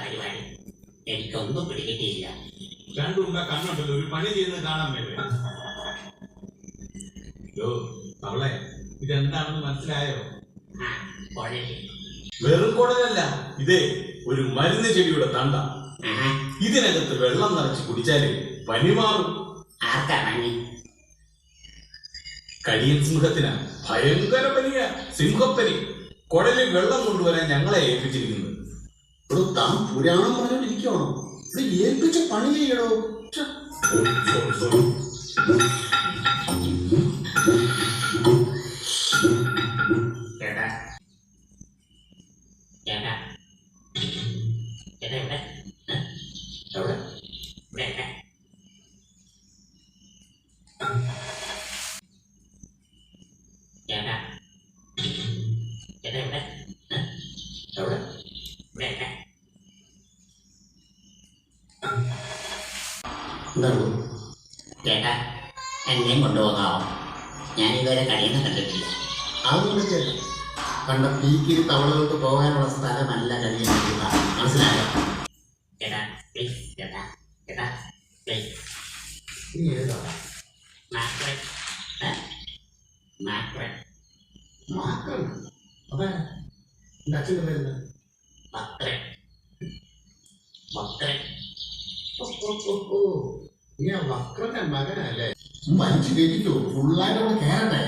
പരിപാടി? എനിക്കൊന്നും പിടികിട്ടിയില്ല. രണ്ടുണ്ട കണ്ണുണ്ടല്ലോ, ഒരു പണി ചെയ്യുന്നത് കാണാൻ വേണ്ടി. അവളെ ഇതെന്താണെന്ന് മനസ്സിലായോ? വെറും കുടലല്ല, ഇതേ ഒരു മരുന്ന് ചെടിയുടെ തണ്ട. ഇതിനകത്ത് വെള്ളം നിറച്ച് കുടിച്ചാല് പനി മാറും. ആർക്കാ പനി? കരിയൻ സിംഹത്തിന് ഭയങ്കര പനിയാ, സിംഹപ്പനി. കുടലിൽ വെള്ളം കൊണ്ടുവരാൻ ഞങ്ങളെ ഏൽപ്പിച്ചിരിക്കുന്നത്. ഇവിടെ താൻ പുരാണം പറഞ്ഞോണ്ടിരിക്കണോ? ഇവിടെ ഏൽപ്പിച്ച പണി ചെയ്യണോ? ചേട്ടാ, എന്നെയും കൊണ്ടുപോകാമോ? ഞാനിതുവരെ കഴിയുന്ന കണ്ടിട്ടില്ല. അതൊന്നും കണ്ട പീക്കിരി തവളകൾക്ക് പോകാനുള്ള സ്ഥലമല്ല കഴിയുന്ന, മനസ്സിലായോ? ചേട്ടാ പ്ലീസ്, ചേട്ടാ ചേട്ടാ പ്ലീസ്. നീ ഏതാ? അതെ, എന്റെ അച്ഛൻ്റെ പേരുന്ന് നീ ആ വക്രന്റെ മകനല്ലേ? വലിച്ചു കയറ്റിക്കോ, ഫുള്ളായിട്ട് അവിടെ കയറട്ടെ,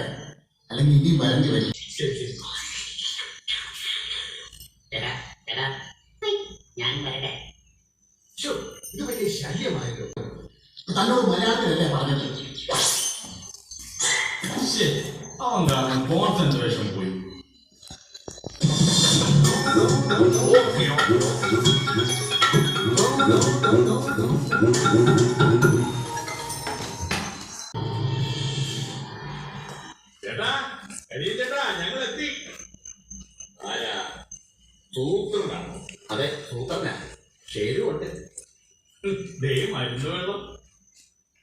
അല്ലെങ്കിൽ ഇനി വരണ്ടി വരും. ശരി ശരി. ഞാൻ വരട്ടെ. ഇത് വലിയ ശല്യമായല്ലോ. തന്നോട് മലയാളത്തിലല്ലേ പറഞ്ഞത്? അവൻ കാരണം കോൺസെൻട്രേഷൻ പോയി. ചേട്ടാ, ചേട്ടാ, ഞങ്ങൾ എത്തി. ആരാ? സൂത്രനാണ്. അതെ, സൂത്രനാ. ശരിയുണ്ട്. ദേ മരുന്ന് വെള്ളം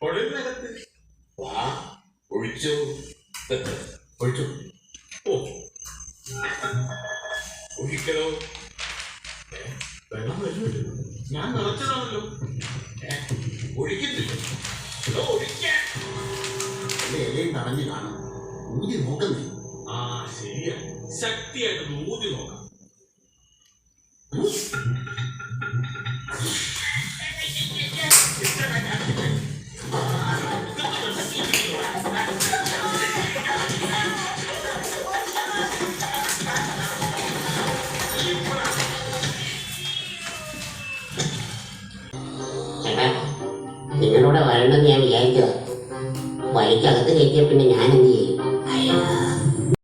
കുഴലിനകത്ത്. വാ, ഒഴിച്ചു ഒഴിച്ചു. ഓ, ഒഴിക്കലോ? വെള്ളം വരുമല്ലോ, ഞാൻ നിറച്ചതാണല്ലോ. ഒഴിക്കുന്നില്ല. ഒഴിക്കാൻ ഇലയും തടഞ്ഞു കാണും. ഊതി നോക്കുന്നേ. ആ ശരിയാ, ശക്തിയായിട്ട് ഊതി നോക്കാം. ചേട്ടാ, നിങ്ങളോട് വരണമെന്ന് ഞാൻ വിചാരിച്ചതാ. വഴിക്കകത്ത് കയറ്റിയ പിന്നെ ഞാൻ എന്ത് ചെയ്യും?